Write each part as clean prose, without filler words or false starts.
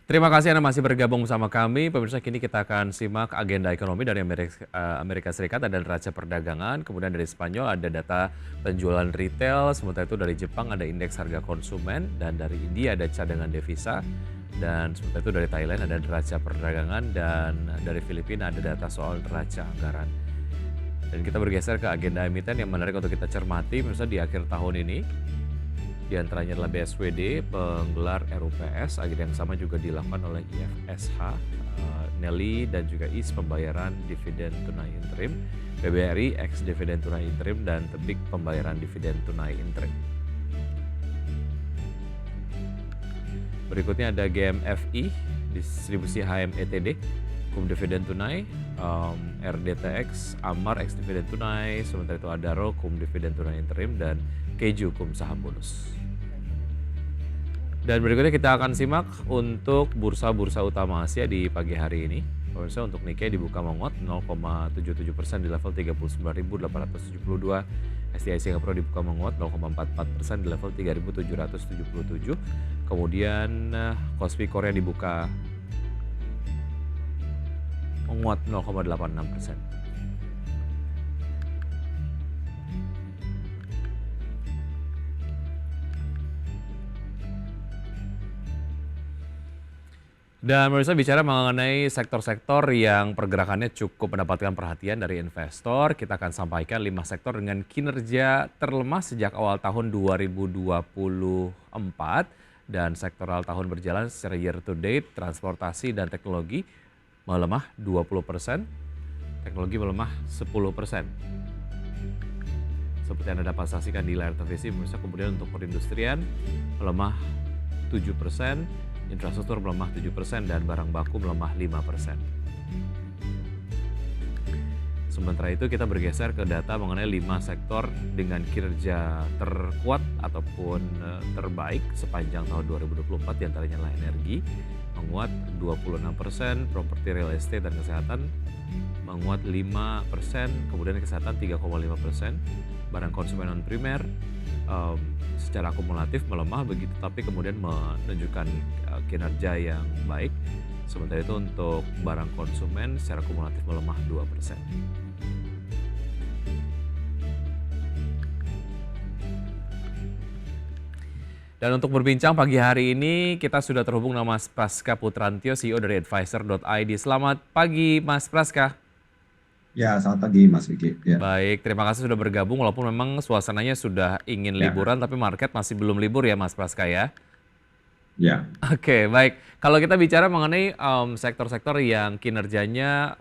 Terima kasih Anda masih bergabung bersama kami. Pemirsa, kini kita akan simak agenda ekonomi dari Amerika Serikat, ada neraca perdagangan, kemudian dari Spanyol ada data penjualan retail, sementara itu dari Jepang ada indeks harga konsumen, dan dari India ada cadangan devisa, dan sementara itu dari Thailand ada neraca perdagangan, dan dari Filipina ada data soal neraca anggaran. Dan kita bergeser ke agenda emiten yang menarik untuk kita cermati, pemirsa, di akhir tahun ini. Di antaranya adalah BSWD, penggelar RUPS, agenda yang sama juga dilakukan oleh IFSH, Nelly, dan juga IS pembayaran dividen tunai interim, BBRI ex dividen tunai interim, dan Tebik pembayaran dividen tunai interim. Berikutnya ada GMFI, distribusi HM ETD, kum dividen tunai, RDTX, Amar ex dividen tunai, sementara itu Adaro, kum dividen tunai interim, dan Keju, kum saham bonus. Dan berikutnya kita akan simak untuk bursa-bursa utama Asia di pagi hari ini. Pemirsa, untuk Nikkei dibuka menguat 0,77% di level 39.872. STI Singapura dibuka menguat 0,44% di level 3.777. Kemudian Kospi Korea dibuka menguat 0,86%. Dan pemirsa, bicara mengenai sektor-sektor yang pergerakannya cukup mendapatkan perhatian dari investor, kita akan sampaikan 5 sektor dengan kinerja terlemah sejak awal tahun 2024 dan sektoral tahun berjalan secara year to date. Transportasi dan teknologi melemah 20%, teknologi melemah 10%. Seperti Anda dapat saksikan di layar televisi, pemirsa. Kemudian untuk perindustrian melemah 7%, infrastruktur melemah 7%, dan barang baku melemah 5%. Sementara itu kita bergeser ke data mengenai 5 sektor dengan kinerja terkuat ataupun terbaik sepanjang tahun 2024, diantaranya adalah energi menguat 26%, properti, real estate, dan kesehatan menguat 5%, kemudian kesehatan 3,5%, barang konsumen non primer secara akumulatif melemah begitu, tapi kemudian menunjukkan kinerja yang baik. Sementara itu untuk barang konsumen secara akumulatif melemah 2%. Dan untuk berbincang pagi hari ini kita sudah terhubung dengan Mas Praska Putrantio, CEO dari Advisor.id. Selamat pagi Mas Praska. Ya, selamat pagi Mas Vicky. Ya, Baik, terima kasih sudah bergabung walaupun memang suasananya sudah ingin ya, liburan tapi market masih belum libur ya Mas Praska ya. ya, Oke, baik. Kalau kita bicara mengenai sektor-sektor yang kinerjanya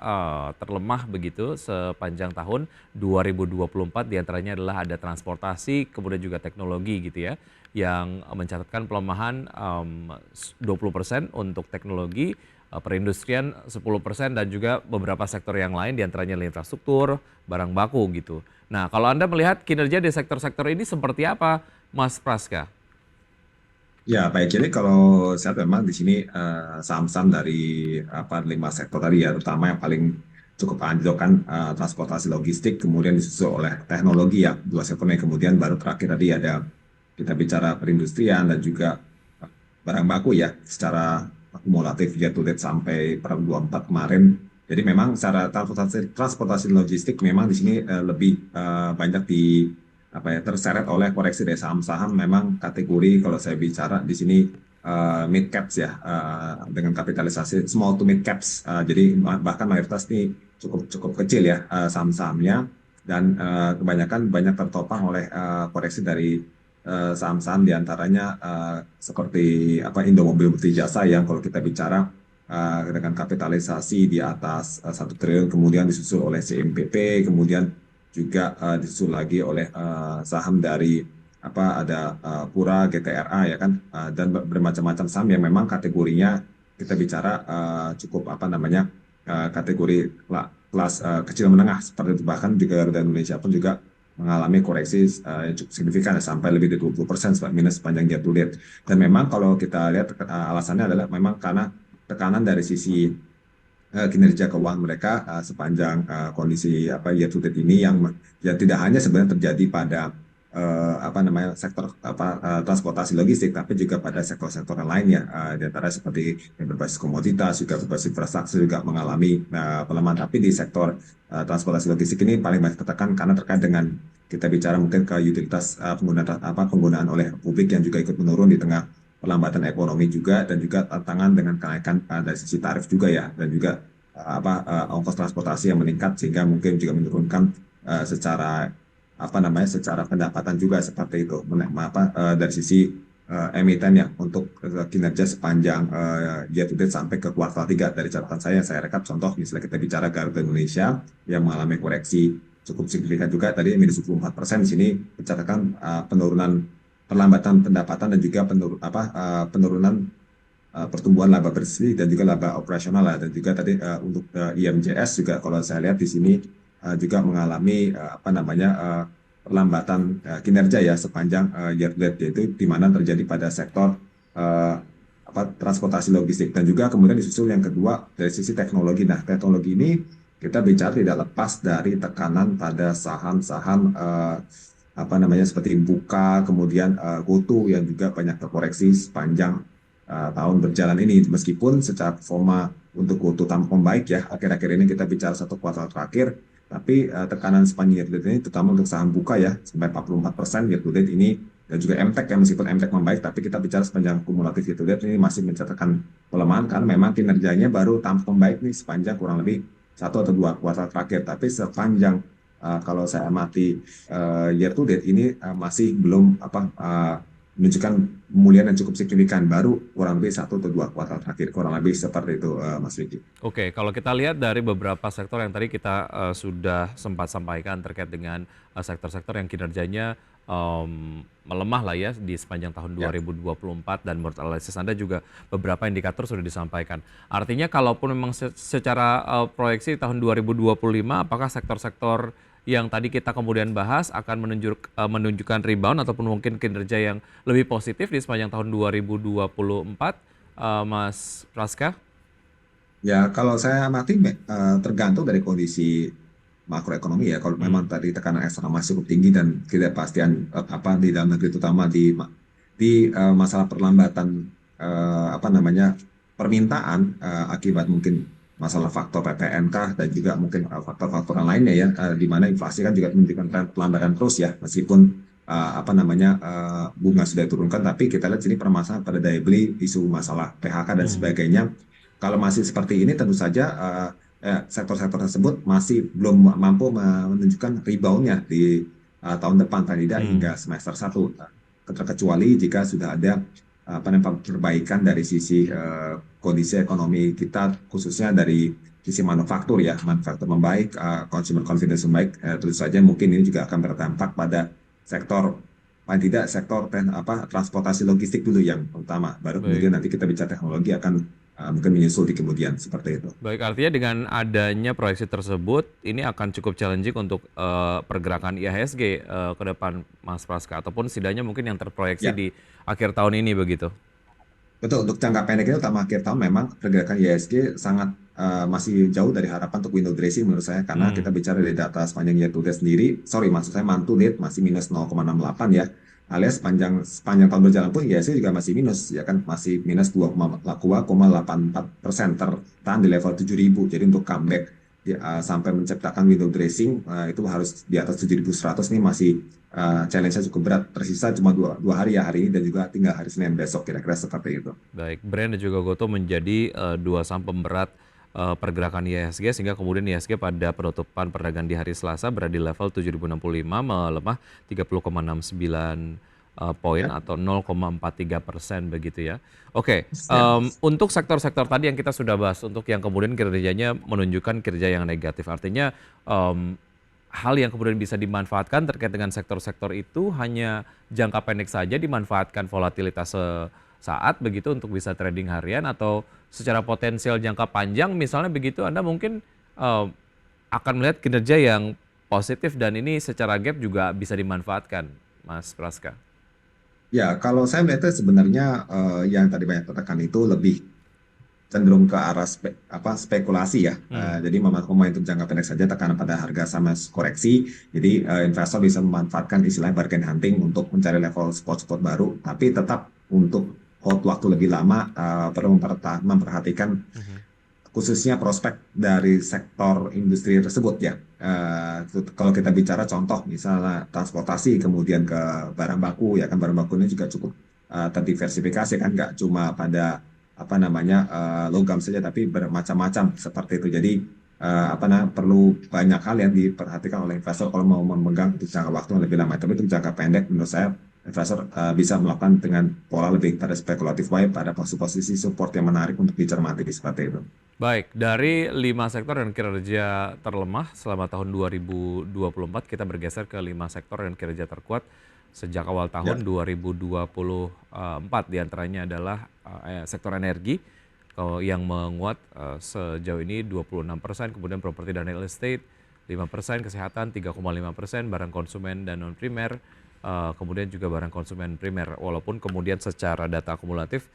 terlemah begitu sepanjang tahun 2024, diantaranya adalah ada transportasi, kemudian juga teknologi gitu ya, yang mencatatkan pelemahan 20% untuk teknologi, perindustrian 10%, dan juga beberapa sektor yang lain diantaranya adalah infrastruktur, barang baku gitu. Nah, kalau Anda melihat kinerja di sektor-sektor ini seperti apa, Mas Praska? ya, baik. Jadi kalau saya memang di sini saham-saham dari apa 5 sektor tadi ya, terutama yang paling cukup anjlok kan transportasi logistik, kemudian disusul oleh teknologi ya, 2 sektor ini. Kemudian baru terakhir tadi ada kita bicara perindustrian dan juga barang baku ya, secara akumulatif year to date sampai per 24 kemarin. Jadi memang secara transportasi logistik memang di sini lebih banyak di apa ya terseret oleh koreksi dari saham-saham memang kategori kalau saya bicara di sini mid caps ya dengan kapitalisasi small to mid caps jadi bahkan mayoritas ini cukup cukup kecil ya saham-sahamnya dan kebanyakan banyak tertopang oleh koreksi dari saham-saham diantaranya seperti apa Indomobil Bukti Jasa yang kalau kita bicara dengan kapitalisasi di atas 1 triliun, kemudian disusul oleh CMPP, kemudian juga disusul lagi oleh saham dari apa ada Pura, GTRA ya kan dan bermacam-macam saham yang memang kategorinya kita bicara cukup apa namanya kategori kelas kecil menengah seperti itu, bahkan juga Garuda Indonesia pun juga mengalami koreksi yang cukup signifikan sampai lebih dari 20% minus sepanjang year to date. Dan memang kalau kita lihat alasannya adalah memang karena tekanan dari sisi kinerja keuangan mereka sepanjang kondisi apa year to date ini yang ya tidak hanya sebenarnya terjadi pada apa namanya sektor transportasi logistik, tapi juga pada sektor-sektor yang lainnya, di antara seperti yang berbasis komoditas, juga berbasis infrastruktur juga mengalami pelemahan. Tapi di sektor transportasi logistik ini paling banyak tertekan karena terkait dengan kita bicara mungkin ke utilitas penggunaan oleh publik yang juga ikut menurun di tengah perlambatan ekonomi juga, dan juga tantangan dengan kenaikan dari sisi tarif juga ya, dan juga ongkos transportasi yang meningkat sehingga mungkin juga menurunkan secara secara pendapatan juga seperti itu dari sisi emiten ya untuk kinerja sepanjang year to date sampai ke kuartal 3. Dari catatan saya rekap contoh misalnya kita bicara Garuda Indonesia yang mengalami koreksi cukup signifikan juga tadi minus 24% di sini mencatatkan penurunan perlambatan pendapatan dan juga penurunan pertumbuhan laba bersih dan juga laba operasional lah. Dan juga tadi untuk IMJS juga kalau saya lihat di sini juga mengalami perlambatan kinerja ya sepanjang year to date, yaitu di mana terjadi pada sektor uh, transportasi logistik. Dan juga kemudian disusul yang kedua dari sisi teknologi. Nah, teknologi ini kita bicara tidak lepas dari tekanan pada saham-saham seperti Buka, kemudian GoTo yang juga banyak terkoreksi sepanjang tahun berjalan ini. Meskipun secara performa untuk GoTo tampak membaik ya, akhir-akhir ini kita bicara satu kuartal terakhir, tapi tekanan sepanjang year to date ini terutama untuk saham Buka ya, sampai 44% year to date ini, dan juga MTEK ya, meskipun MTEK membaik, tapi kita bicara sepanjang kumulatif year to date ini masih mencatatkan pelemahan karena memang kinerjanya baru tampak membaik nih sepanjang kurang lebih satu atau dua kuartal terakhir. Tapi sepanjang kalau saya amati year to date ini masih belum menunjukkan pemulihan yang cukup signifikan, baru kurang lebih satu atau dua kuartal terakhir, kurang lebih seperti itu Mas Vicky. Oke, kalau kita lihat dari beberapa sektor yang tadi kita sudah sempat sampaikan terkait dengan sektor-sektor yang kinerjanya melemah lah ya di sepanjang tahun Ya. 2024, dan menurut analisis Anda juga beberapa indikator sudah disampaikan. Artinya kalaupun memang secara proyeksi tahun 2025, apakah sektor-sektor yang tadi kita kemudian bahas akan menunjukkan rebound ataupun mungkin kinerja yang lebih positif di sepanjang tahun 2024, Mas Praska? Ya, kalau saya amati tergantung dari kondisi makroekonomi ya. Kalau memang tadi tekanan eksternal masih cukup tinggi dan ketidakpastian di dalam negeri, terutama di masalah perlambatan permintaan akibat mungkin masalah faktor PPN dan juga mungkin faktor-faktor yang lainnya ya, di mana inflasi kan juga menunjukkan tren pelambatan terus ya, meskipun bunga sudah diturunkan, tapi kita lihat sini permasalahan pada daya beli, isu masalah PHK dan sebagainya. Kalau masih seperti ini, tentu saja sektor-sektor tersebut masih belum mampu menunjukkan reboundnya di tahun depan, paling tidak hingga semester 1. Kecuali jika sudah ada perbaikan dari sisi kondisi ekonomi kita, khususnya dari sisi manufaktur ya, manufaktur membaik, consumer confidence membaik, tentu saja mungkin ini juga akan berdampak pada sektor, paling tidak sektor transportasi logistik dulu yang utama, baru Baik. kemudian nanti kita bicara teknologi akan mungkin menyusul di kemudian seperti itu. Baik, artinya dengan adanya proyeksi tersebut, ini akan cukup challenging untuk pergerakan IHSG ke depan, Mas Praska, ataupun setidaknya mungkin yang terproyeksi Ya, di akhir tahun ini begitu. betul. Untuk jangka pendek ini, utama akhir tahun, memang pergerakan IHSG sangat masih jauh dari harapan untuk window dressing menurut saya, karena kita bicara dari data sepanjang year to date sendiri, maksud saya month to date masih minus 0,68 ya, alias sepanjang tahun berjalan pun IHSG juga masih minus ya kan, masih minus 2,84%, tertahan di level 7.000. Jadi untuk comeback sampai menciptakan window dressing itu harus di atas 7.100 nih, masih challenge-nya cukup berat. Tersisa cuma dua hari ya, hari ini dan juga tinggal hari Senin besok, kira-kira seperti itu. Baik, Brand dan juga Goto menjadi dua saham pemberat pergerakan IHSG, sehingga kemudian IHSG pada penutupan perdagangan di hari Selasa berada di level 7.065, melemah 30,69 poin Ya, atau 0,43% begitu ya. Oke, ya. untuk sektor-sektor tadi yang kita sudah bahas, untuk yang kemudian kinerjanya menunjukkan kinerja yang negatif, artinya hal yang kemudian bisa dimanfaatkan terkait dengan sektor-sektor itu hanya jangka pendek saja, dimanfaatkan volatilitas sesaat begitu untuk bisa trading harian, atau secara potensial jangka panjang misalnya begitu Anda mungkin akan melihat kinerja yang positif dan ini secara gap juga bisa dimanfaatkan, Mas Praska. Ya, kalau saya melihatnya sebenarnya yang tadi banyak tertekan itu lebih cenderung ke arah spekulasi ya. Hmm. Jadi momentum jangka pendek saja tekanan pada harga sama koreksi. Jadi investor bisa memanfaatkan istilahnya bargain hunting untuk mencari level support baru, tapi tetap untuk hold waktu lebih lama perlu memperhatikan Mhm. khususnya prospek dari sektor industri tersebut ya. Kalau kita bicara contoh misalnya transportasi kemudian ke barang baku ya kan, barang baku ini juga cukup terdiversifikasi kan, nggak cuma pada apa namanya logam saja tapi bermacam-macam seperti itu. Jadi perlu banyak hal yang diperhatikan oleh investor kalau mau memegang untuk jangka waktu yang lebih lama. Tapi untuk jangka pendek menurut saya investor bisa melakukan dengan pola lebih pada spekulatif way pada posisi support yang menarik untuk dicermati seperti itu. Baik, dari 5 sektor dan kinerja terlemah selama tahun 2024, kita bergeser ke 5 sektor dan kinerja terkuat sejak awal Ya. tahun 2024. Di antaranya adalah sektor energi yang menguat sejauh ini 26%, kemudian properti dan real estate 5%, kesehatan 3,5%, barang konsumen dan non primer, kemudian juga barang konsumen primer. Walaupun kemudian secara data akumulatif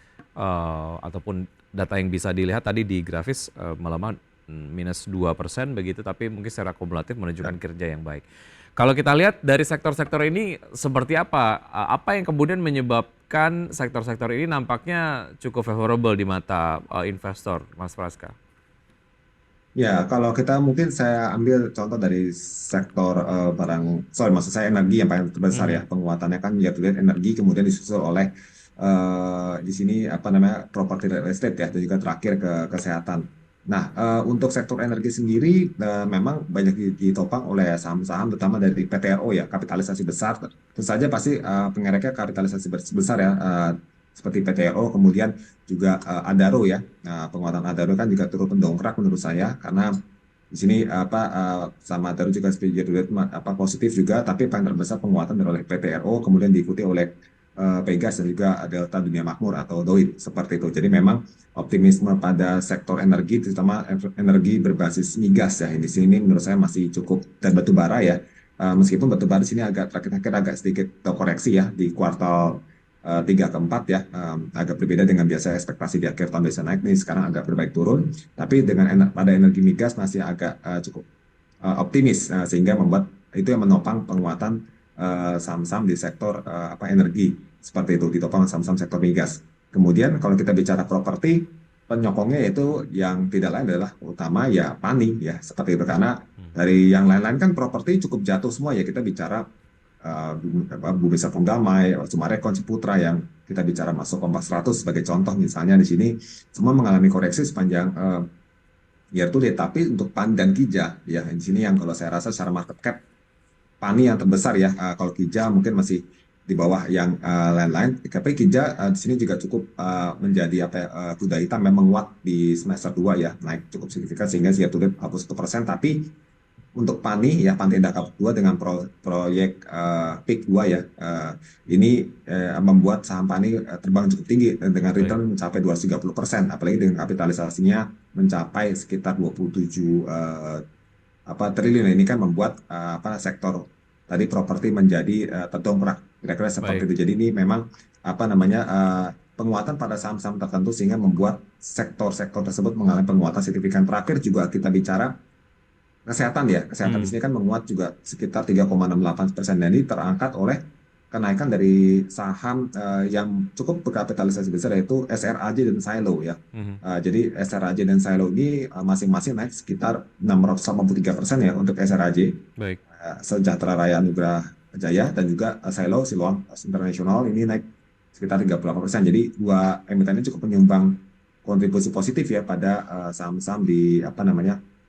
ataupun data yang bisa dilihat tadi di grafis melemah minus 2% begitu, tapi mungkin secara akumulatif menunjukkan kinerja yang baik. Kalau kita lihat dari sektor-sektor ini seperti apa? Apa yang kemudian menyebabkan sektor-sektor ini nampaknya cukup favorable di mata investor, Mas Praska? Ya, kalau kita mungkin saya ambil contoh dari sektor maksud saya energi yang paling terbesar ya. Mhm. Penguatannya kan ya terlihat energi, kemudian disusul oleh di sini apa namanya properti real estate ya, dan juga terakhir ke kesehatan. Nah, untuk sektor energi sendiri memang banyak ditopang oleh saham-saham, terutama dari PTRO ya, kapitalisasi besar. Tentu saja pasti pengereknya kapitalisasi besar ya, seperti PTRO, kemudian juga Adaro ya. Nah, penguatan Adaro kan juga turut mendongkrak menurut saya karena di sini sama Adaro juga seperti positif juga, tapi paling terbesar penguatan oleh PTRO, kemudian diikuti oleh Pegas dan juga Delta Dunia Makmur atau DOIT seperti itu. Jadi memang optimisme pada sektor energi, terutama energi berbasis migas ya, di sini menurut saya masih cukup, dan batu bara ya. Meskipun batu bara di sini terakhir-terakhir agak sedikit koreksi ya di kuartal 3 ke 4 ya, agak berbeda dengan biasa ekspektasi di akhir tahun bisa naik, nih sekarang agak berbaik turun, tapi pada energi migas masih agak cukup optimis, sehingga membuat itu yang menopang penguatan saham-saham di sektor energi seperti itu, ditopang saham-saham sektor migas. Kemudian kalau kita bicara properti, penyokongnya itu yang tidak lain adalah utama ya PANI ya seperti itu, karena dari yang lain-lain kan properti cukup jatuh semua ya. Kita bicara Bumi Sapung Damai, Sumarekon, Ciputra yang kita bicara masuk Kompas 100 sebagai contoh misalnya, di sini semua mengalami koreksi sepanjang year to date. Tapi untuk PAN dan Kija ya di sini yang kalau saya rasa secara market cap PANI yang terbesar ya. Kalau Kija mungkin masih di bawah yang lain-lain. Tapi Kija di sini juga cukup menjadi kuda hitam, memang menguat di semester 2 ya, naik cukup signifikan sehingga year to date hapus 1%. Tapi untuk PANI ya, Pantinda Cup 2 dengan proyek PIK 2 ya, ini membuat saham PANI terbang cukup tinggi dengan Baik. return mencapai 230%, apalagi dengan kapitalisasinya mencapai sekitar 27 triliun. Ini kan membuat sektor tadi properti menjadi terdongkrak kira-kira seperti Baik. itu. Jadi ini memang penguatan pada saham-saham tertentu sehingga membuat sektor-sektor tersebut mengalami penguatan signifikan. Terakhir juga kita bicara kesehatan ya, kesehatan di Hmm. sini kan menguat juga sekitar 3,68%. Dan ini terangkat oleh kenaikan dari saham yang cukup berkapitalisasi besar, yaitu SRAJ dan Silo ya. Mhm. Jadi SRAJ dan Silo ini masing-masing naik sekitar 683% ya. Untuk SRAJ, Baik. Sejahtera Raya Nugraha Jaya, dan juga Silo Siloam International ini naik sekitar 38%. Jadi dua emiten ini cukup menyumbang kontribusi positif ya pada saham-saham di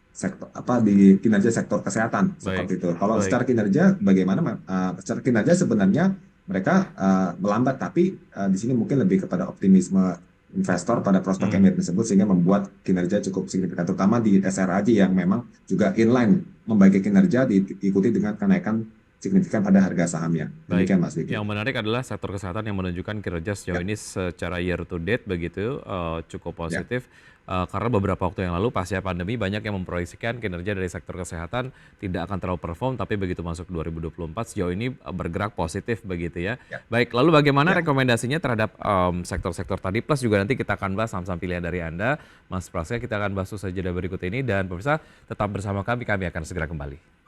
sektor di kinerja sektor kesehatan Baik. seperti itu. Kalau Baik. secara kinerja bagaimana? Secara kinerja sebenarnya mereka melambat, tapi di sini mungkin lebih kepada optimisme investor pada prospek Hmm. emiten tersebut sehingga membuat kinerja cukup signifikan, terutama di SRAJ yang memang juga inline membaiki kinerja, diikuti dengan kenaikan signifikan pada harga sahamnya. Baik, Demikian Mas Diki. yang menarik adalah sektor kesehatan yang menunjukkan kinerja sejauh Ya, ini secara year to date begitu cukup ya, positif. Karena beberapa waktu yang lalu pasca pandemi banyak yang memproyeksikan kinerja dari sektor kesehatan tidak akan terlalu perform, tapi begitu masuk 2024 sejauh ini bergerak positif begitu ya. ya, Baik, lalu bagaimana ya. rekomendasinya terhadap sektor-sektor tadi, plus juga nanti kita akan bahas saham-saham pilihan dari Anda, Mas Prasetya. Kita akan bahas usai jeda berikut ini, dan pemirsa tetap bersama kami akan segera kembali.